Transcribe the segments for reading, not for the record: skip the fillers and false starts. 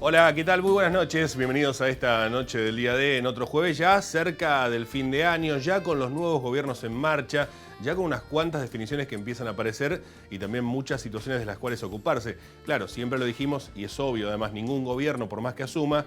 Hola, ¿qué tal? Muy buenas noches. Bienvenidos a esta noche del día D en otro jueves, ya cerca del fin de año, ya con los nuevos gobiernos en marcha, ya con unas cuantas definiciones que empiezan a aparecer y también muchas situaciones de las cuales ocuparse. Claro, siempre lo dijimos y es obvio, además ningún gobierno, por más que asuma,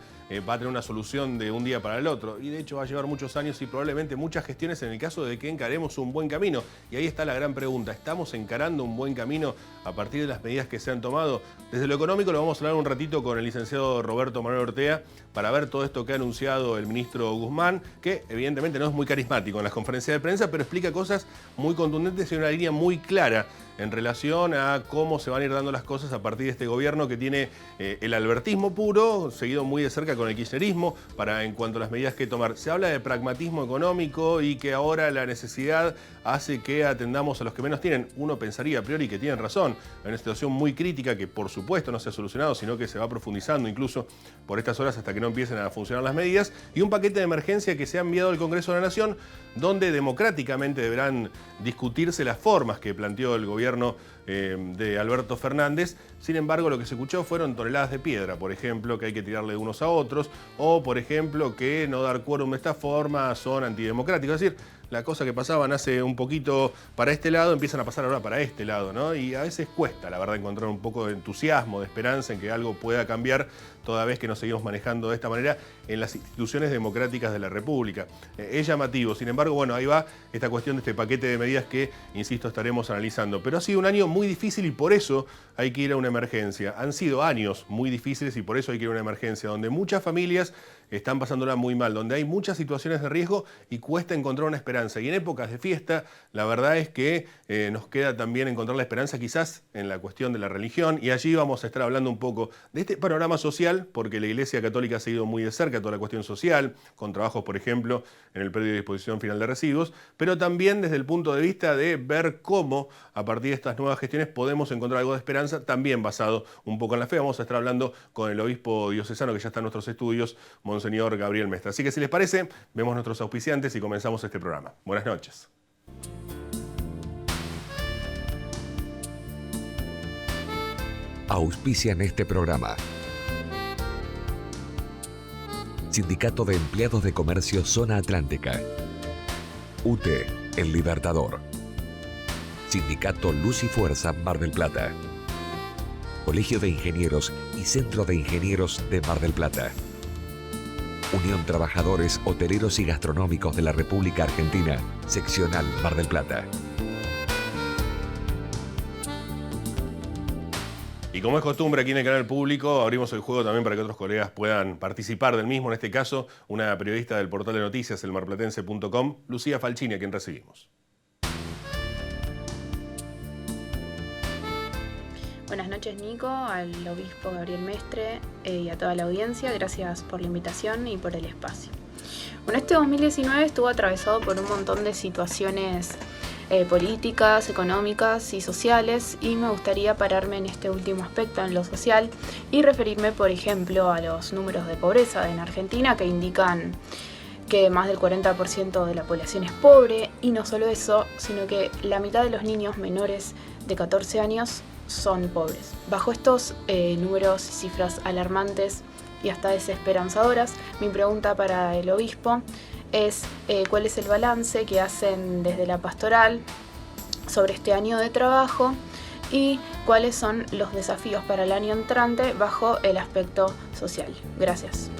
va a tener una solución de un día para el otro. Y de hecho va a llevar muchos años y probablemente muchas gestiones en el caso de que encaremos un buen camino. Y ahí está la gran pregunta, ¿estamos encarando un buen camino a partir de las medidas que se han tomado? Desde lo económico lo vamos a hablar un ratito con el licenciado Roberto Manuel Ortea para ver todo esto que ha anunciado el ministro Guzmán, que evidentemente no es muy carismático en las conferencias de prensa, pero explica cosas muy contundentes y una línea muy clara en relación a cómo se van a ir dando las cosas a partir de este gobierno que tiene el albertismo puro, seguido muy de cerca con el kirchnerismo, para en cuanto a las medidas que tomar. Se habla de pragmatismo económico y que ahora la necesidad hace que atendamos a los que menos tienen. Uno pensaría a priori que tienen razón, en una situación muy crítica que por supuesto no se ha solucionado, sino que se va profundizando incluso por estas horas hasta que no empiecen a funcionar las medidas, y un paquete de emergencia que se ha enviado al Congreso de la Nación, donde democráticamente deberán discutirse las formas que planteó el gobierno de Alberto Fernández. Sin embargo, lo que se escuchó fueron toneladas de piedra, por ejemplo, que hay que tirarle de unos a otros, o por ejemplo, que no dar quórum de esta forma son antidemocráticos. Es decir, la cosa que pasaban hace un poquito para este lado, empiezan a pasar ahora para este lado, ¿no? Y a veces cuesta, la verdad, encontrar un poco de entusiasmo, de esperanza en que algo pueda cambiar, toda vez que nos seguimos manejando de esta manera en las instituciones democráticas de la República. Es llamativo, sin embargo, bueno, ahí va esta cuestión de este paquete de medidas que, insisto, estaremos analizando. Pero ha sido un año muy difícil y por eso hay que ir a una emergencia. Han sido años muy difíciles y por eso hay que ir a una emergencia, donde muchas familias están pasándola muy mal, donde hay muchas situaciones de riesgo y cuesta encontrar una esperanza. Y en épocas de fiesta, la verdad es que nos queda también encontrar la esperanza quizás en la cuestión de la religión, y allí vamos a estar hablando un poco de este panorama social, porque la Iglesia Católica ha seguido muy de cerca toda la cuestión social, con trabajos, por ejemplo, en el predio de disposición final de residuos, pero también desde el punto de vista de ver cómo, a partir de estas nuevas gestiones, podemos encontrar algo de esperanza, también basado un poco en la fe. Vamos a estar hablando con el obispo diocesano que ya está en nuestros estudios, Monseñor Gabriel Mestre. Así que si les parece, vemos nuestros auspiciantes y comenzamos este programa. Buenas noches. Auspician este programa. Sindicato de Empleados de Comercio Zona Atlántica. UTE, El Libertador. Sindicato Luz y Fuerza Mar del Plata. Colegio de Ingenieros y Centro de Ingenieros de Mar del Plata. Unión Trabajadores Hoteleros y Gastronómicos de la República Argentina, Seccional Mar del Plata. Y como es costumbre aquí en el canal público, abrimos el juego también para que otros colegas puedan participar del mismo. En este caso, una periodista del portal de noticias, elmarplatense.com, Lucía Falchini, a quien recibimos. Buenas noches, Nico, al obispo Gabriel Mestre y a toda la audiencia. Gracias por la invitación y por el espacio. Bueno, este 2019 estuvo atravesado por un montón de situaciones políticas, económicas y sociales, y me gustaría pararme en este último aspecto, en lo social, y referirme, por ejemplo, a los números de pobreza en Argentina, que indican que más del 40% de la población es pobre, y no solo eso, sino que la mitad de los niños menores de 14 años son pobres. Bajo estos números y cifras alarmantes y hasta desesperanzadoras, mi pregunta para el obispo es cuál es el balance que hacen desde la pastoral sobre este año de trabajo y cuáles son los desafíos para el año entrante bajo el aspecto social. Gracias.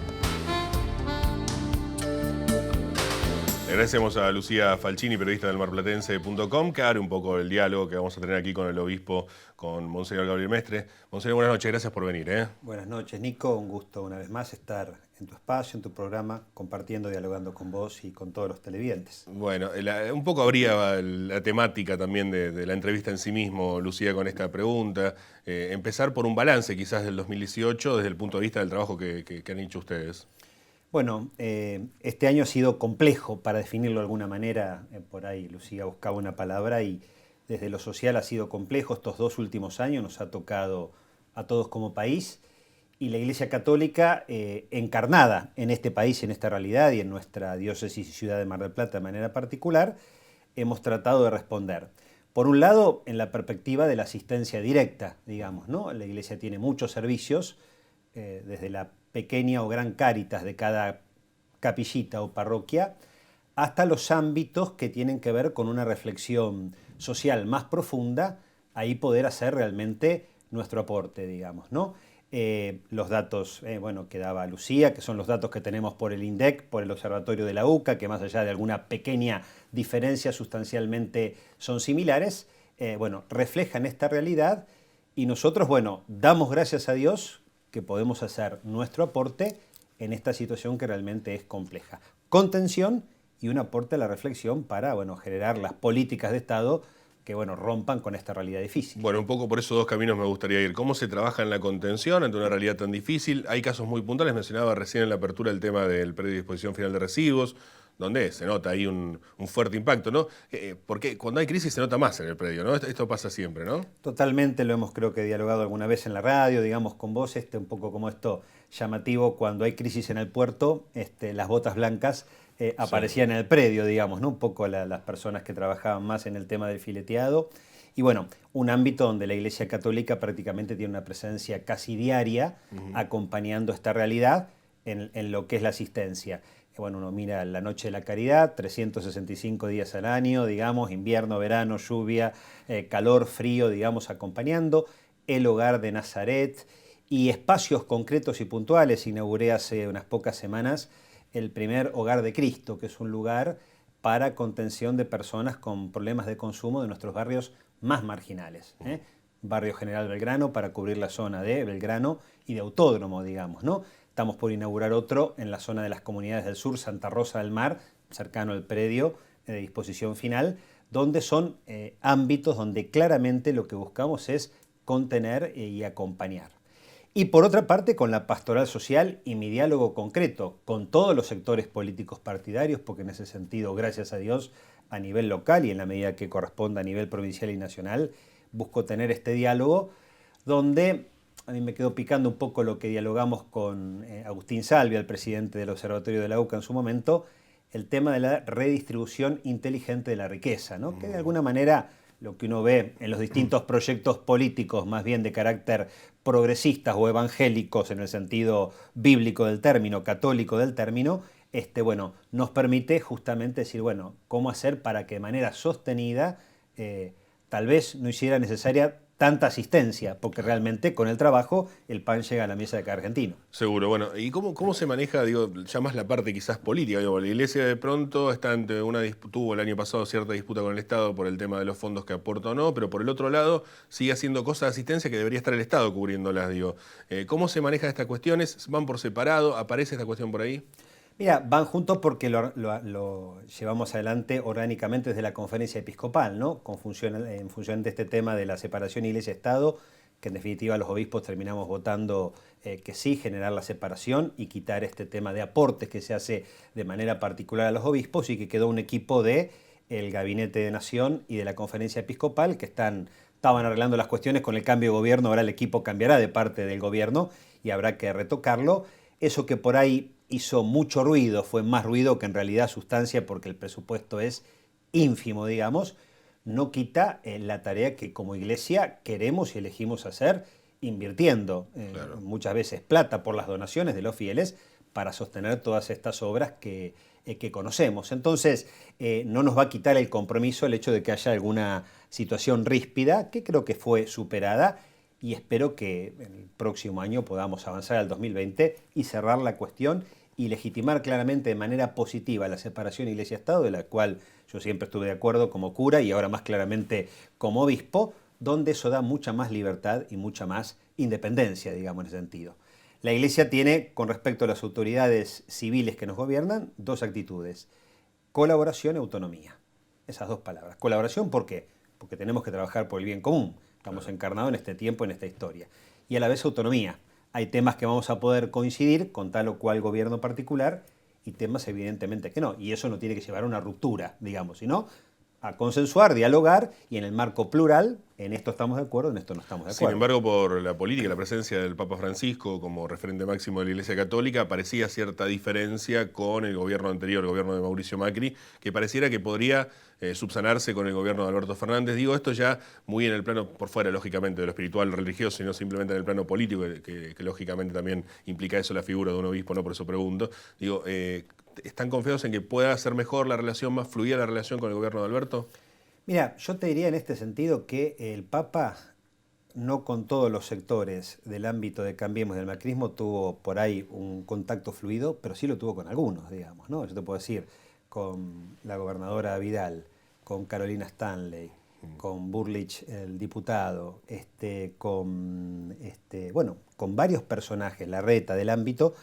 Le agradecemos a Lucía Falchini, periodista del marplatense.com, que abre un poco el diálogo que vamos a tener aquí con el obispo, con Monseñor Gabriel Mestre. Monseñor, buenas noches, gracias por venir. Buenas noches, Nico, un gusto una vez más estar en tu espacio, en tu programa, compartiendo, dialogando con vos y con todos los televidentes. Bueno, un poco abría la temática también de la entrevista en sí mismo, Lucía, con esta pregunta. Empezar por un balance quizás del 2018 desde el punto de vista del trabajo que han hecho ustedes. Bueno, este año ha sido complejo, para definirlo de alguna manera. Por ahí Lucía buscaba una palabra y desde lo social ha sido complejo. Estos 2 últimos años nos ha tocado a todos como país, y la Iglesia Católica encarnada en este país, en esta realidad y en nuestra diócesis y ciudad de Mar del Plata de manera particular, hemos tratado de responder. Por un lado, en la perspectiva de la asistencia directa, digamos, ¿no? La Iglesia tiene muchos servicios desde la pequeña o gran cáritas de cada capillita o parroquia, hasta los ámbitos que tienen que ver con una reflexión social más profunda, ahí poder hacer realmente nuestro aporte, digamos, ¿no? Los datos que daba Lucía, que son los datos que tenemos por el INDEC, por el Observatorio de la UCA, que más allá de alguna pequeña diferencia sustancialmente son similares, reflejan esta realidad y nosotros, damos gracias a Dios que podemos hacer nuestro aporte en esta situación que realmente es compleja. Contención y un aporte a la reflexión para, generar las políticas de Estado que rompan con esta realidad difícil. Bueno, un poco por esos dos caminos me gustaría ir. ¿Cómo se trabaja en la contención ante una realidad tan difícil? Hay casos muy puntuales, mencionaba recién en la apertura el tema del predio de disposición final de residuos, donde se nota ahí un fuerte impacto, ¿no? Porque cuando hay crisis se nota más en el predio, ¿no? Esto pasa siempre, ¿no? Totalmente, lo hemos creo que dialogado alguna vez en la radio, digamos con vos, un poco como esto llamativo, cuando hay crisis en el puerto, las botas blancas aparecían en el predio, digamos, ¿no? Un poco las personas que trabajaban más en el tema del fileteado. Y un ámbito donde la Iglesia Católica prácticamente tiene una presencia casi diaria acompañando esta realidad en lo que es la asistencia. Uno mira la Noche de la Caridad, 365 días al año, digamos, invierno, verano, lluvia, calor, frío, digamos, acompañando, el Hogar de Nazaret y espacios concretos y puntuales. Inauguré hace unas pocas semanas el primer Hogar de Cristo, que es un lugar para contención de personas con problemas de consumo de nuestros barrios más marginales. Barrio General Belgrano para cubrir la zona de Belgrano y de Autódromo, digamos, ¿no? Estamos por inaugurar otro en la zona de las comunidades del sur, Santa Rosa del Mar, cercano al predio de disposición final, donde son ámbitos donde claramente lo que buscamos es contener y acompañar. Y por otra parte, con la pastoral social y mi diálogo concreto con todos los sectores políticos partidarios, porque en ese sentido, gracias a Dios, a nivel local y en la medida que corresponda a nivel provincial y nacional, busco tener este diálogo donde a mí me quedó picando un poco lo que dialogamos con Agustín Salvia, el presidente del Observatorio de la UCA en su momento, el tema de la redistribución inteligente de la riqueza, ¿no? Que de alguna manera lo que uno ve en los distintos proyectos políticos, más bien de carácter progresistas o evangélicos en el sentido bíblico del término, católico del término, nos permite justamente decir, cómo hacer para que de manera sostenida tal vez no hiciera necesaria tanta asistencia, porque realmente con el trabajo el pan llega a la mesa de cada argentino. Seguro. ¿Y cómo se maneja, ya más la parte quizás política? La Iglesia de pronto está ante tuvo el año pasado cierta disputa con el Estado por el tema de los fondos que aporta o no, pero por el otro lado sigue haciendo cosas de asistencia que debería estar el Estado cubriéndolas, ¿Cómo se manejan estas cuestiones? ¿Van por separado? ¿Aparece esta cuestión por ahí? Mira, van juntos porque lo llevamos adelante orgánicamente desde la conferencia episcopal, ¿no? En función de este tema de la separación Iglesia-Estado, que en definitiva los obispos terminamos votando que sí, generar la separación y quitar este tema de aportes que se hace de manera particular a los obispos y que quedó un equipo del Gabinete de Nación y de la conferencia episcopal que estaban arreglando las cuestiones con el cambio de gobierno. Ahora el equipo cambiará de parte del gobierno y habrá que retocarlo. Eso que por ahí hizo mucho ruido, fue más ruido que en realidad sustancia porque el presupuesto es ínfimo, digamos, no quita la tarea que como Iglesia queremos y elegimos hacer, invirtiendo muchas veces plata por las donaciones de los fieles para sostener todas estas obras que conocemos. Entonces, no nos va a quitar el compromiso el hecho de que haya alguna situación ríspida, que creo que fue superada, y espero que el próximo año podamos avanzar al 2020 y cerrar la cuestión y legitimar claramente de manera positiva la separación Iglesia-Estado, de la cual yo siempre estuve de acuerdo como cura y ahora más claramente como obispo, donde eso da mucha más libertad y mucha más independencia, digamos, en ese sentido. La Iglesia tiene, con respecto a las autoridades civiles que nos gobiernan, dos actitudes: colaboración y autonomía. Esas dos palabras. Colaboración, ¿por qué? Porque tenemos que trabajar por el bien común. Estamos encarnados en este tiempo, en esta historia. Y a la vez autonomía. Hay temas que vamos a poder coincidir con tal o cual gobierno particular y temas evidentemente que no. Y eso no tiene que llevar a una ruptura, digamos, sino a consensuar, dialogar, y en el marco plural, en esto estamos de acuerdo, en esto no estamos de acuerdo. Sin embargo, por la política, la presencia del Papa Francisco como referente máximo de la Iglesia Católica, parecía cierta diferencia con el gobierno anterior, el gobierno de Mauricio Macri, que pareciera que podría subsanarse con el gobierno de Alberto Fernández. Digo esto ya muy en el plano, por fuera, lógicamente, de lo espiritual, religioso, sino simplemente en el plano político, que lógicamente también implica eso la figura de un obispo, no por eso pregunto. Digo, ¿están confiados en que pueda ser mejor la relación, más fluida la relación con el gobierno de Alberto? Mira, yo te diría en este sentido que el Papa, no con todos los sectores del ámbito de Cambiemos del macrismo, tuvo por ahí un contacto fluido, pero sí lo tuvo con algunos, digamos, ¿no? Yo te puedo decir, con la gobernadora Vidal, con Carolina Stanley, con Burlich, el diputado, con varios personajes, Larreta del ámbito,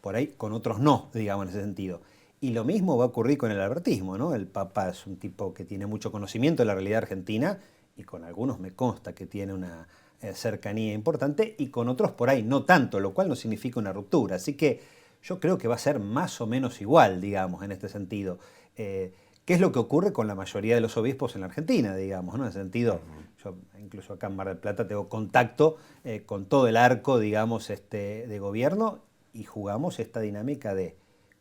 por ahí con otros no, digamos, en ese sentido. Y lo mismo va a ocurrir con el albertismo, ¿no? El Papa es un tipo que tiene mucho conocimiento de la realidad argentina y con algunos me consta que tiene una cercanía importante y con otros por ahí no tanto, lo cual no significa una ruptura. Así que yo creo que va a ser más o menos igual, digamos, en este sentido. ¿Qué es lo que ocurre con la mayoría de los obispos en la Argentina, digamos, ¿no? En ese sentido, yo incluso acá en Mar del Plata tengo contacto con todo el arco, digamos, de gobierno y jugamos esta dinámica de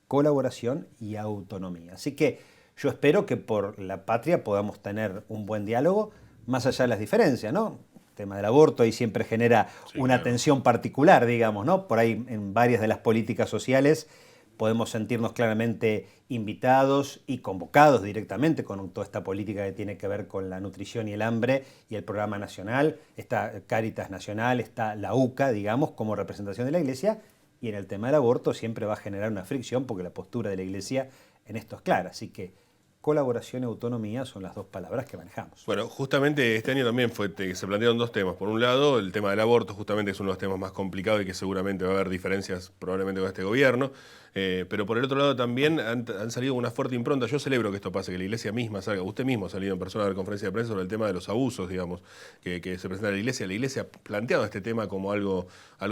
colaboración y autonomía. Así que yo espero que por la patria podamos tener un buen diálogo, más allá de las diferencias, ¿no? El tema del aborto ahí siempre genera una tensión particular, digamos, ¿no? Por ahí en varias de las políticas sociales podemos sentirnos claramente invitados y convocados directamente con toda esta política que tiene que ver con la nutrición y el hambre y el programa nacional, está Cáritas Nacional, está la UCA, digamos, como representación de la Iglesia. Y en el tema del aborto siempre va a generar una fricción porque la postura de la Iglesia en esto es clara. Así que colaboración y autonomía son las dos palabras que manejamos. Bueno, justamente este año también se plantearon dos temas. Por un lado, el tema del aborto, justamente es uno de los temas más complicados y que seguramente va a haber diferencias probablemente con este gobierno. Pero por el otro lado también han salido una fuerte impronta. Yo celebro que esto pase, que la Iglesia misma salga. Usted mismo ha salido en persona a dar conferencia de prensa sobre el tema de los abusos, digamos, que se presenta en la Iglesia. La Iglesia ha planteado este tema como algo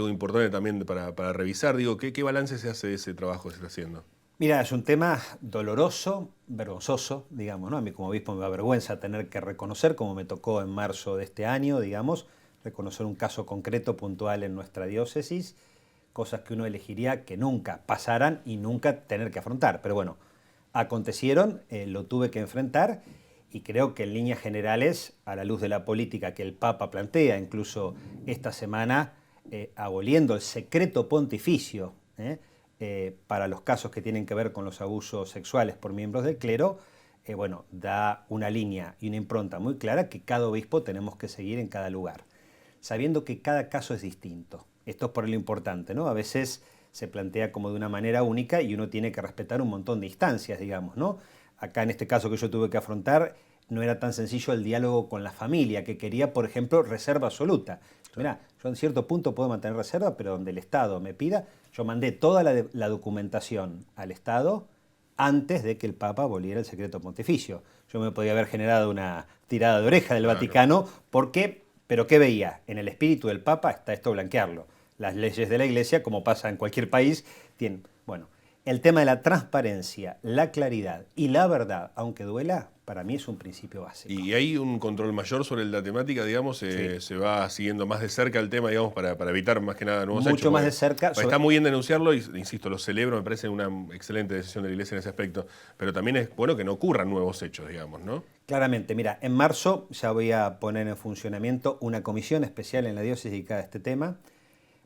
importante también para revisar. Digo, ¿qué balance se hace de ese trabajo que se está haciendo? Mira, es un tema doloroso, vergonzoso, digamos, ¿no? A mí como obispo me da vergüenza tener que reconocer, como me tocó en marzo de este año, digamos, reconocer un caso concreto, puntual en nuestra diócesis, cosas que uno elegiría que nunca pasaran y nunca tener que afrontar. Pero bueno, acontecieron, lo tuve que enfrentar y creo que en líneas generales, a la luz de la política que el Papa plantea, incluso esta semana, aboliendo el secreto pontificio, para los casos que tienen que ver con los abusos sexuales por miembros del clero, da una línea y una impronta muy clara que cada obispo tenemos que seguir en cada lugar, sabiendo que cada caso es distinto. Esto es por lo importante, ¿no? A veces se plantea como de una manera única y uno tiene que respetar un montón de instancias, digamos, ¿no? Acá en este caso que yo tuve que afrontar, no era tan sencillo el diálogo con la familia, que quería, por ejemplo, reserva absoluta. Mirá, yo en cierto punto puedo mantener reserva, pero donde el Estado me pida, yo mandé toda la documentación al Estado antes de que el Papa aboliera el secreto pontificio. Yo me podía haber generado una tirada de oreja del Vaticano, pero ¿qué veía? En el espíritu del Papa está esto blanquearlo. Las leyes de la Iglesia, como pasa en cualquier país, tienen... Bueno, el tema de la transparencia, la claridad y la verdad, aunque duela, para mí es un principio básico. ¿Y hay un control mayor sobre la temática, digamos? Sí. ¿Se va siguiendo más de cerca el tema, digamos, para evitar más que nada nuevos hechos? Mucho más de cerca. Está muy bien denunciarlo y, insisto, lo celebro, me parece una excelente decisión de la Iglesia en ese aspecto, pero también es bueno que no ocurran nuevos hechos, digamos, ¿no? Claramente, mira, en marzo ya voy a poner en funcionamiento una comisión especial en la diócesis dedicada a este tema.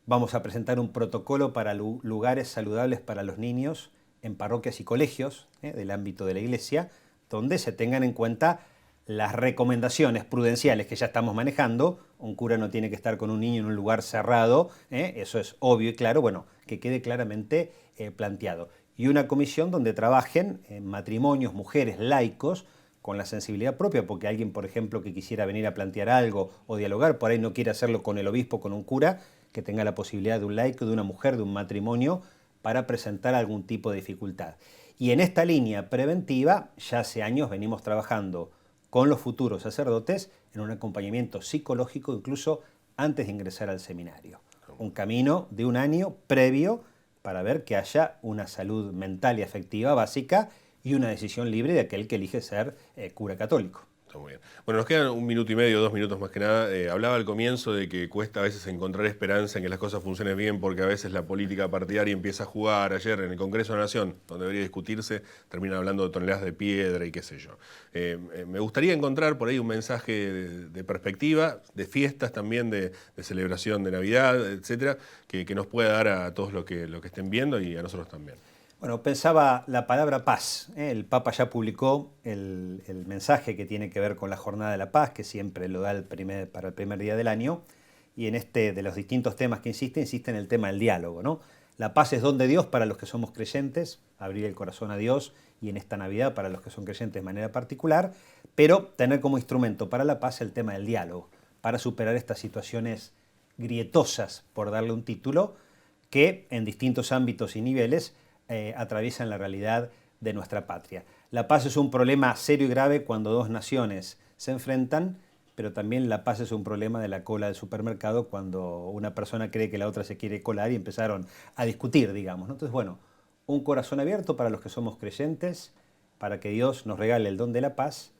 Vamos a presentar un protocolo para lugares saludables para los niños en parroquias y colegios del ámbito de la Iglesia, donde se tengan en cuenta las recomendaciones prudenciales que ya estamos manejando. Un cura no tiene que estar con un niño en un lugar cerrado, eso es obvio y claro, bueno, que quede claramente planteado. Y una comisión donde trabajen matrimonios, mujeres, laicos, con la sensibilidad propia, porque alguien, por ejemplo, que quisiera venir a plantear algo o dialogar, por ahí no quiere hacerlo con el obispo, con un cura, que tenga la posibilidad de un laico, de una mujer, de un matrimonio, para presentar algún tipo de dificultad. Y en esta línea preventiva, ya hace años venimos trabajando con los futuros sacerdotes en un acompañamiento psicológico, incluso antes de ingresar al seminario. Un camino de un año previo para ver que haya una salud mental y afectiva básica y una decisión libre de aquel que elige ser cura católico. Está muy bien. Bueno, nos quedan 1 minuto y medio, 2 minutos más que nada. Hablaba al comienzo de que cuesta a veces encontrar esperanza en que las cosas funcionen bien porque a veces la política partidaria empieza a jugar. Ayer en el Congreso de la Nación, donde debería discutirse, terminan hablando de toneladas de piedra y qué sé yo. Me gustaría encontrar por ahí un mensaje de perspectiva, de fiestas también, de celebración de Navidad, etcétera, que nos pueda dar a todos lo que estén viendo y a nosotros también. Bueno, pensaba la palabra paz. El Papa ya publicó el mensaje que tiene que ver con la Jornada de la Paz, que siempre lo da para el primer día del año. Y en de los distintos temas que insiste en el tema del diálogo, ¿no? La paz es don de Dios para los que somos creyentes, abrir el corazón a Dios, y en esta Navidad para los que son creyentes de manera particular, pero tener como instrumento para la paz el tema del diálogo, para superar estas situaciones grietosas, por darle un título, que en distintos ámbitos y niveles atraviesan la realidad de nuestra patria. La paz es un problema serio y grave cuando dos naciones se enfrentan, pero también la paz es un problema de la cola del supermercado cuando una persona cree que la otra se quiere colar y empezaron a discutir, digamos, ¿no? Entonces, bueno, un corazón abierto para los que somos creyentes, para que Dios nos regale el don de la paz,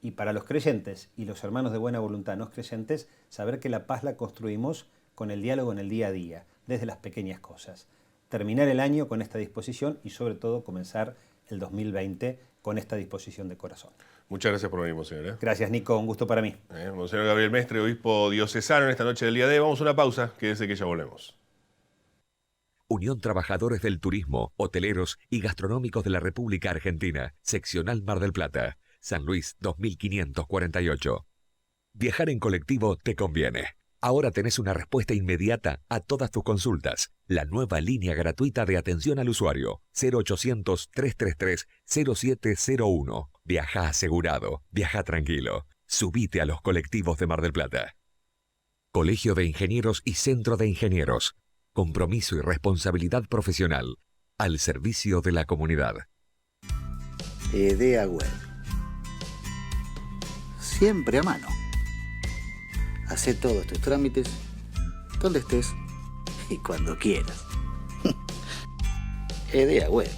y para los creyentes y los hermanos de buena voluntad no creyentes, saber que la paz la construimos con el diálogo en el día a día, desde las pequeñas cosas. Terminar el año con esta disposición y sobre todo comenzar el 2020 con esta disposición de corazón. Muchas gracias por venir, Monseñor. Gracias, Nico, un gusto para mí. Monseñor Gabriel Mestre, obispo diocesano, en esta noche del día D. Vamos a una pausa, quédese que ya volvemos. Unión Trabajadores del Turismo, Hoteleros y Gastronómicos de la República Argentina, Seccional Mar del Plata, San Luis 2548. Viajar en colectivo te conviene. Ahora tenés una respuesta inmediata a todas tus consultas. La nueva línea gratuita de atención al usuario, 0800-333-0701. Viaja asegurado, viaja tranquilo. Subite a los colectivos de Mar del Plata. Colegio de Ingenieros y Centro de Ingenieros. Compromiso y responsabilidad profesional. Al servicio de la comunidad. EDEA Web. Siempre a mano. Hacé todos tus trámites, donde estés y cuando quieras. EDEA Web.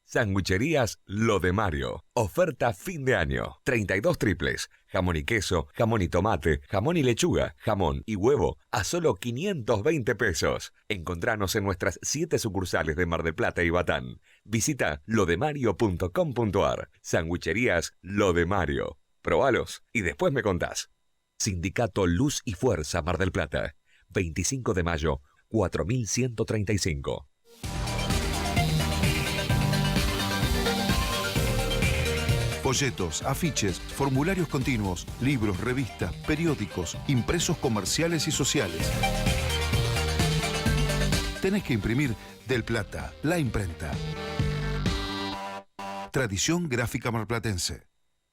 Sanguicherías Lo de Mario. Oferta fin de año. 32 triples. Jamón y queso, jamón y tomate, jamón y lechuga, jamón y huevo a solo 520 pesos. Encontranos en nuestras 7 sucursales de Mar del Plata y Batán. Visita lodemario.com.ar. Sanguicherías Lo de Mario. Probalos y después me contás. Sindicato Luz y Fuerza Mar del Plata. 25 de mayo, 4135. Folletos, afiches, formularios continuos, libros, revistas, periódicos, impresos comerciales y sociales. Tenés que imprimir Del Plata, la imprenta. Tradición gráfica marplatense.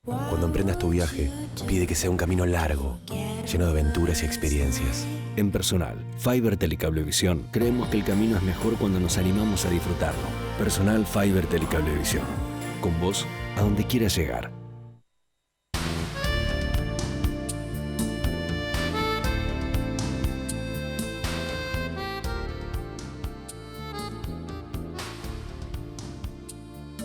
Cuando emprendas tu viaje, pide que sea un camino largo, lleno de aventuras y experiencias. En Personal, Fiber Telecablevisión, creemos que el camino es mejor cuando nos animamos a disfrutarlo. Personal Fiber Telecablevisión. Con vos, a donde quieras llegar.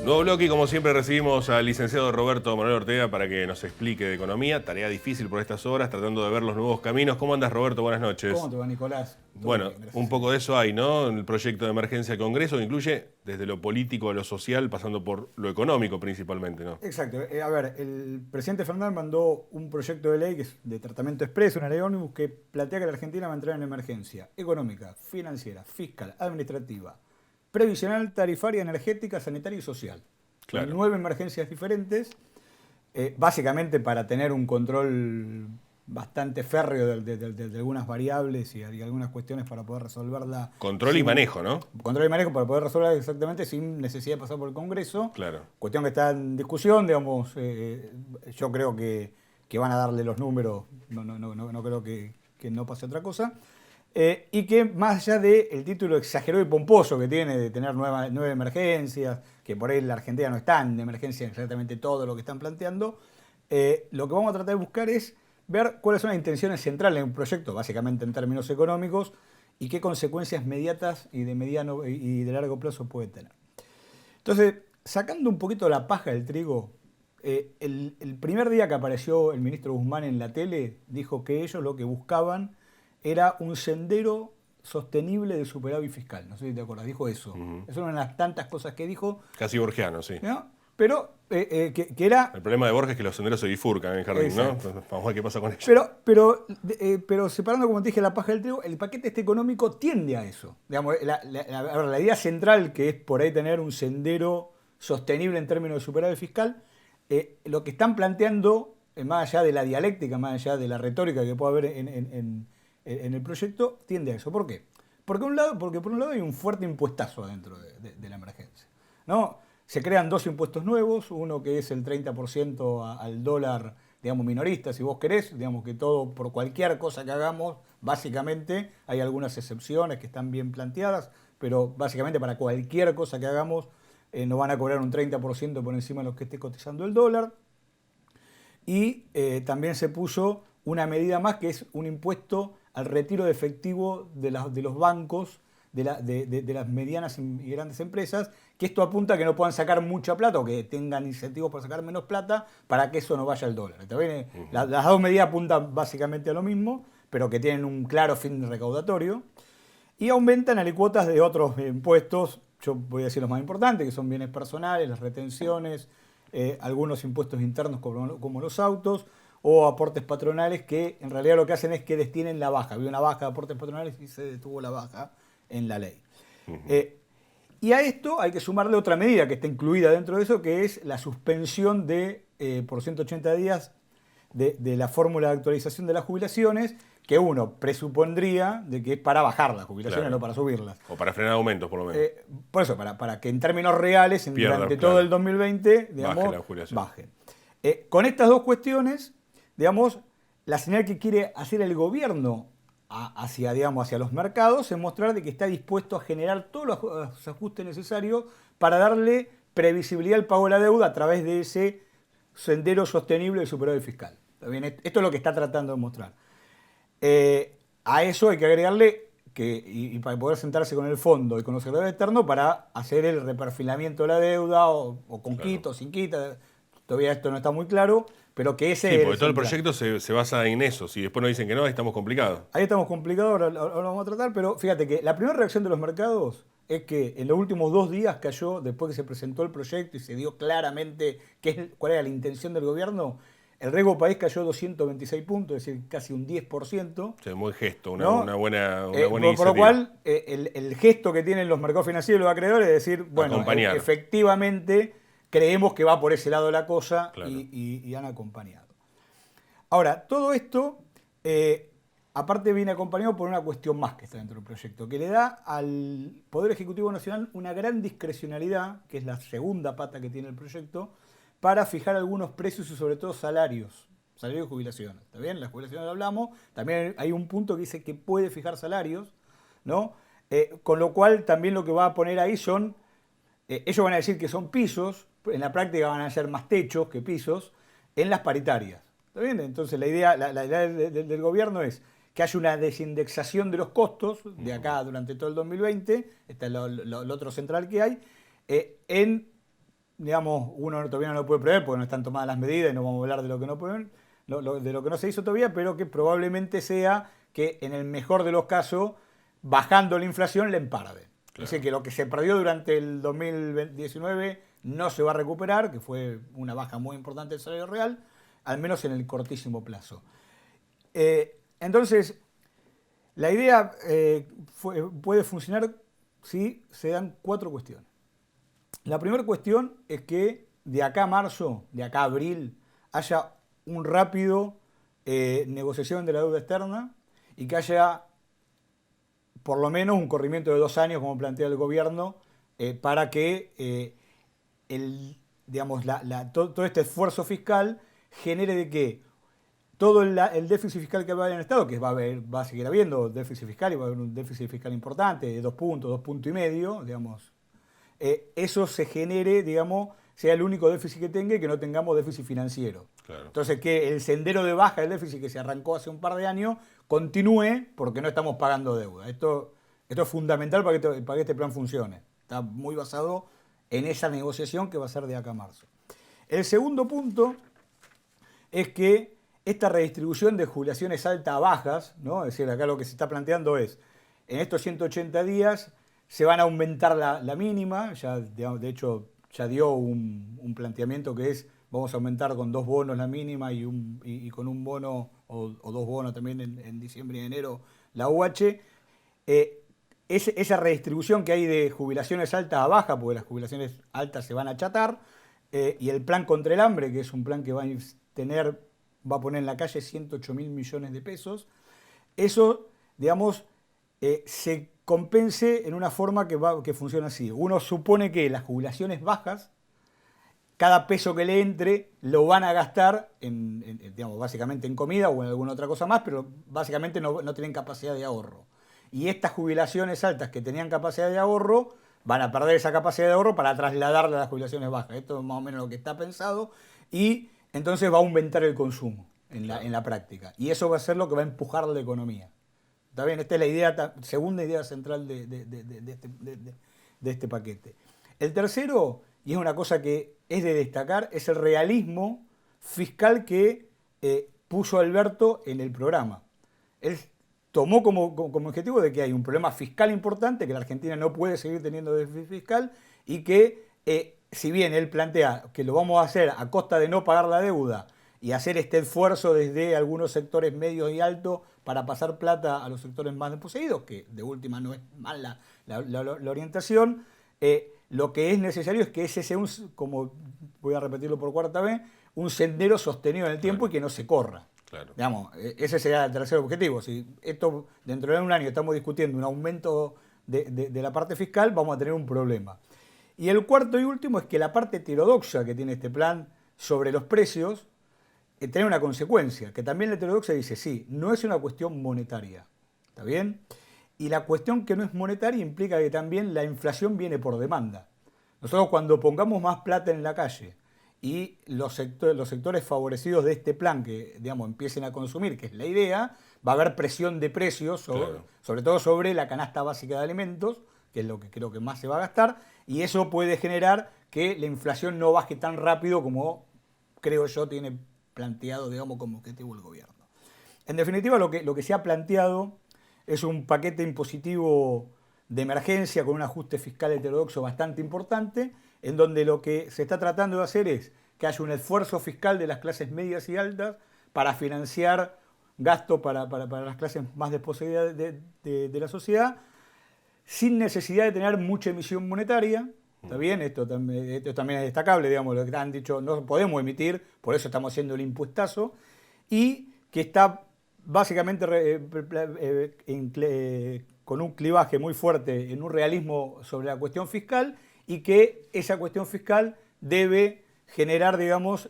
Nuevo bloque y como siempre recibimos al licenciado Roberto Manuel Ortega para que nos explique de economía. Tarea difícil por estas horas, tratando de ver los nuevos caminos. ¿Cómo andas, Roberto? Buenas noches. ¿Cómo te va, Nicolás? Bueno, bien, un poco de eso hay, ¿no? En el proyecto de emergencia del Congreso, que incluye desde lo político a lo social, pasando por lo económico principalmente, ¿no? Exacto. A ver, el presidente Fernández mandó un proyecto de ley que es de tratamiento expreso, una ley ómnibus que plantea que la Argentina va a entrar en emergencia económica, financiera, fiscal, administrativa, previsional, tarifaria, energética, sanitaria y social. Claro. 9 emergencias diferentes, básicamente para tener un control bastante férreo de algunas variables y algunas cuestiones para poder resolverla. Control y manejo, ¿no? Control y manejo para poder resolverla exactamente sin necesidad de pasar por el Congreso. Claro. Cuestión que está en discusión, digamos, yo creo que van a darle los números, no creo que no pase otra cosa. Y que más allá del título exagerado y pomposo que tiene de tener 9 emergencias, que por ahí la Argentina no está en emergencia exactamente todo lo que están planteando, lo que vamos a tratar de buscar es ver cuáles son las intenciones centrales en un proyecto, básicamente en términos económicos, y qué consecuencias mediatas y de mediano y de largo plazo puede tener. Entonces, sacando un poquito la paja del trigo, el primer día que apareció el ministro Guzmán en la tele, dijo que ellos lo que buscaban era un sendero sostenible de superávit fiscal. No sé si te acuerdas, dijo eso. Eso es una de las tantas cosas que dijo. Casi borgiano, sí. ¿No? Pero que era... El problema de Borges es que los senderos se bifurcan en el jardín, ¿no? Entonces, vamos a ver qué pasa con ellos. Pero separando, como te dije, la paja del trigo, el paquete este económico tiende a eso. Digamos, la idea central, que es por ahí tener un sendero sostenible en términos de superávit fiscal, lo que están planteando, más allá de la dialéctica, más allá de la retórica que puede haber en el proyecto, tiende a eso. ¿Por qué? Porque por un lado hay un fuerte impuestazo dentro de la emergencia, ¿no? Se crean dos impuestos nuevos, uno que es el 30% al dólar, digamos, minorista, si vos querés, digamos que todo, por cualquier cosa que hagamos, básicamente, hay algunas excepciones que están bien planteadas, pero básicamente para cualquier cosa que hagamos nos van a cobrar un 30% por encima de lo que esté cotizando el dólar. Y también se puso una medida más que es un impuesto al retiro de efectivo de los bancos, de las medianas y grandes empresas, que esto apunta a que no puedan sacar mucha plata o que tengan incentivos para sacar menos plata para que eso no vaya al dólar. También, las dos medidas apuntan básicamente a lo mismo, pero que tienen un claro fin recaudatorio. Y aumentan alicuotas de otros impuestos, yo voy a decir los más importantes, que son bienes personales, las retenciones, algunos impuestos internos como los autos, o aportes patronales que en realidad lo que hacen es que destinen la baja. Había una baja de aportes patronales y se detuvo la baja en la ley. Y a esto hay que sumarle otra medida que está incluida dentro de eso, que es la suspensión por 180 días de la fórmula de actualización de las jubilaciones, que uno presupondría de que es para bajar las jubilaciones, no para subirlas. O para frenar aumentos, por lo menos. Por eso, para que en términos reales, durante todo el 2020, digamos, bajen. Con estas dos cuestiones, digamos, la señal que quiere hacer el gobierno hacia los mercados es mostrar de que está dispuesto a generar todos los ajustes necesarios para darle previsibilidad al pago de la deuda a través de ese sendero sostenible de superávit fiscal. ¿Está bien? Esto es lo que está tratando de mostrar. A eso hay que agregarle y para poder sentarse con el fondo y con los secretarios externos para hacer el reperfilamiento de la deuda o con quita o sin quita. Todavía esto no está muy claro, pero que ese... Sí, porque todo el proyecto se basa en eso. Si después nos dicen que no, ahí estamos complicados. Ahí estamos complicados, ahora lo vamos a tratar, pero fíjate que la primera reacción de los mercados es que en los últimos 2 días cayó, después que se presentó el proyecto y se dio claramente cuál era la intención del gobierno, el riesgo país cayó 226 puntos, es decir, casi un 10%. O sea, un buen gesto, ¿no? una buena iniciativa. Por lo cual, el gesto que tienen los mercados financieros y los acreedores es decir, bueno, efectivamente creemos que va por ese lado la cosa, claro, y han acompañado. Ahora, todo esto, aparte viene acompañado por una cuestión más que está dentro del proyecto, que le da al Poder Ejecutivo Nacional una gran discrecionalidad, que es la segunda pata que tiene el proyecto, para fijar algunos precios y sobre todo salarios y jubilaciones. ¿Está bien? Las jubilaciones hablamos, también hay un punto que dice que puede fijar salarios, ¿no? Con lo cual también lo que va a poner ahí son, ellos van a decir que son pisos, en la práctica van a ser más techos que pisos, en las paritarias. ¿Está bien? Entonces la idea del gobierno es que haya una desindexación de los costos de acá durante todo el 2020, este es lo otro central que hay, digamos, uno todavía no lo puede prever porque no están tomadas las medidas y no vamos a hablar de lo que no pueden, de lo que no se hizo todavía, pero que probablemente sea que en el mejor de los casos, bajando la inflación, le emparde. Claro. Es decir, que lo que se perdió durante el 2019 no se va a recuperar, que fue una baja muy importante del salario real, al menos en el cortísimo plazo. Entonces, la idea puede funcionar si se dan 4 cuestiones. La primera cuestión es que de acá a marzo, de acá a abril, haya un rápido negociación de la deuda externa y que haya por lo menos un corrimiento de 2 años, como plantea el gobierno, para que todo este esfuerzo fiscal genere de que todo el déficit fiscal que va a haber en el Estado, que va a seguir habiendo déficit fiscal y va a haber un déficit fiscal importante de 2 puntos, 2,5 puntos, digamos, eso se genere, digamos, sea el único déficit que tenga y que no tengamos déficit financiero. Claro. Entonces, que el sendero de baja del déficit que se arrancó hace un par de años continúe porque no estamos pagando deuda. Esto es fundamental para que este plan funcione. Está muy basado en esa negociación que va a ser de acá a marzo. El segundo punto es que esta redistribución de jubilaciones altas a bajas, ¿no? Es decir, acá lo que se está planteando es, en estos 180 días se van a aumentar la mínima, ya, de hecho ya dio un planteamiento que es, vamos a aumentar con 2 bonos la mínima y con un bono o 2 bonos también en diciembre y enero la UH. Esa redistribución que hay de jubilaciones altas a bajas, porque las jubilaciones altas se van a achatar, y el plan contra el hambre, que es un plan que va a poner en la calle 108.000 millones de pesos, eso, digamos, se compense en una forma que funciona así. Uno supone que las jubilaciones bajas, cada peso que le entre lo van a gastar digamos, básicamente en comida o en alguna otra cosa más, pero básicamente no tienen capacidad de ahorro. Y estas jubilaciones altas que tenían capacidad de ahorro van a perder esa capacidad de ahorro para trasladarla a las jubilaciones bajas. Esto es más o menos lo que está pensado y entonces va a aumentar el consumo en la práctica. Y eso va a ser lo que va a empujar la economía. ¿Está bien? Esta es la segunda idea central de este paquete. El tercero, y es una cosa que es de destacar, es el realismo fiscal que puso Alberto en el programa. Él tomó como objetivo de que hay un problema fiscal importante, que la Argentina no puede seguir teniendo déficit fiscal y que, si bien él plantea que lo vamos a hacer a costa de no pagar la deuda y hacer este esfuerzo desde algunos sectores medios y altos para pasar plata a los sectores más desposeídos, que de última no es mal la orientación, lo que es necesario es que ese sea, como voy a repetirlo por cuarta vez, un sendero sostenido en el tiempo y que no se corra. Claro. Digamos, ese sería el tercer objetivo. Si esto dentro de un año estamos discutiendo un aumento de la parte fiscal, vamos a tener un problema. Y el cuarto y último es que la parte heterodoxa que tiene este plan sobre los precios tiene una consecuencia, que también la heterodoxa dice, sí, no es una cuestión monetaria, ¿está bien? Y la cuestión que no es monetaria implica que también la inflación viene por demanda. Nosotros cuando pongamos más plata en la calle y los sectores favorecidos de este plan que, digamos, empiecen a consumir, que es la idea, va a haber presión de precios, sobre todo sobre la canasta básica de alimentos, que es lo que creo que más se va a gastar, y eso puede generar que la inflación no baje tan rápido como creo yo tiene planteado, digamos, como objetivo el gobierno. En definitiva, lo que se ha planteado es un paquete impositivo de emergencia con un ajuste fiscal heterodoxo bastante importante, en donde lo que se está tratando de hacer es que haya un esfuerzo fiscal de las clases medias y altas para financiar gasto para las clases más desposeídas de la sociedad, sin necesidad de tener mucha emisión monetaria. ¿Está bien? Esto también es destacable, digamos, lo que han dicho, no podemos emitir, por eso estamos haciendo el impuestazo, y que está básicamente con un clivaje muy fuerte en un realismo sobre la cuestión fiscal y que esa cuestión fiscal debe generar, digamos,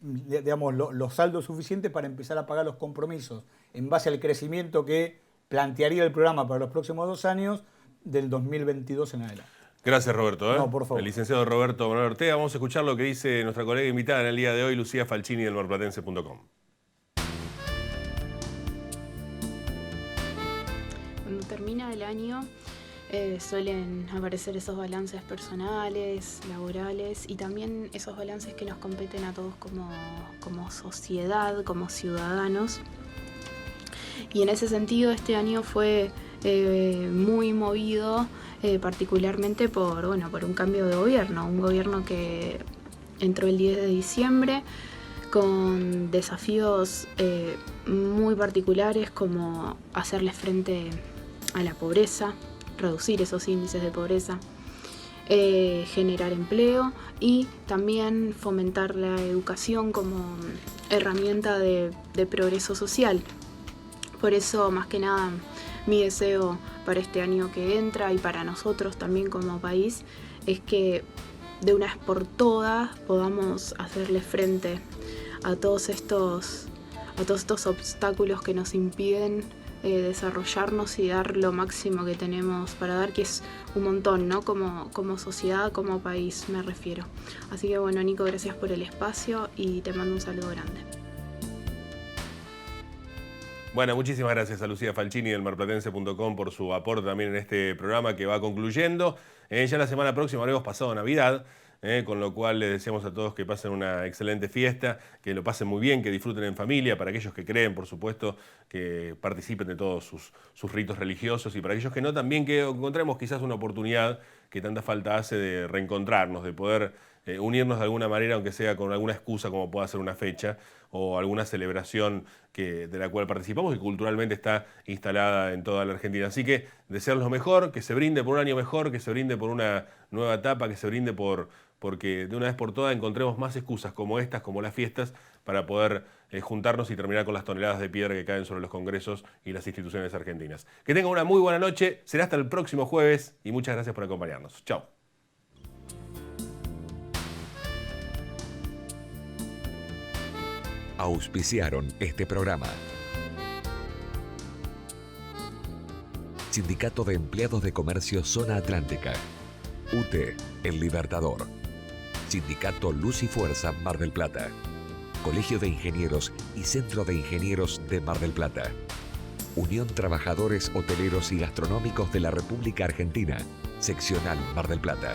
los saldos suficientes para empezar a pagar los compromisos en base al crecimiento que plantearía el programa para los próximos 2 años del 2022 en adelante. Gracias, Roberto. No, por favor. El licenciado Roberto Manuel Ortega. Vamos a escuchar lo que dice nuestra colega invitada en el día de hoy, Lucía Falcini, del marplatense.com. Cuando termina el año suelen aparecer esos balances personales, laborales y también esos balances que nos competen a todos como sociedad, como ciudadanos. Y en ese sentido este año fue muy movido particularmente por un cambio de gobierno, un gobierno que entró el 10 de diciembre con desafíos muy particulares como hacerle frente a la pobreza, reducir esos índices de pobreza, generar empleo y también fomentar la educación como herramienta de progreso social. Por eso, más que nada, mi deseo para este año que entra y para nosotros también como país es que de una vez por todas podamos hacerle frente a todos estos obstáculos que nos impiden desarrollarnos y dar lo máximo que tenemos para dar, que es un montón, ¿no? Como sociedad, como país me refiero. Así que bueno, Nico, gracias por el espacio y te mando un saludo grande. Bueno, muchísimas gracias a Lucía Falcini del marplatense.com por su aporte también en este programa que va concluyendo. Ya la semana próxima habremos pasado Navidad. Con lo cual les deseamos a todos que pasen una excelente fiesta, que lo pasen muy bien, que disfruten en familia, para aquellos que creen, por supuesto, que participen de todos sus ritos religiosos, y para aquellos que no, también que encontremos quizás una oportunidad que tanta falta hace de reencontrarnos, de poder unirnos de alguna manera, aunque sea con alguna excusa como pueda ser una fecha o alguna celebración de la cual participamos y culturalmente está instalada en toda la Argentina. Así que desearles lo mejor, que se brinde por un año mejor, que se brinde por una nueva etapa, que se brinde porque de una vez por todas encontremos más excusas como estas, como las fiestas, para poder juntarnos y terminar con las toneladas de piedra que caen sobre los congresos y las instituciones argentinas. Que tengan una muy buena noche, será hasta el próximo jueves y muchas gracias por acompañarnos. Chao. Auspiciaron este programa. Sindicato de Empleados de Comercio Zona Atlántica. UTE, El Libertador. Sindicato Luz y Fuerza Mar del Plata. Colegio de Ingenieros y Centro de Ingenieros de Mar del Plata. Unión Trabajadores Hoteleros y Gastronómicos de la República Argentina. Seccional Mar del Plata.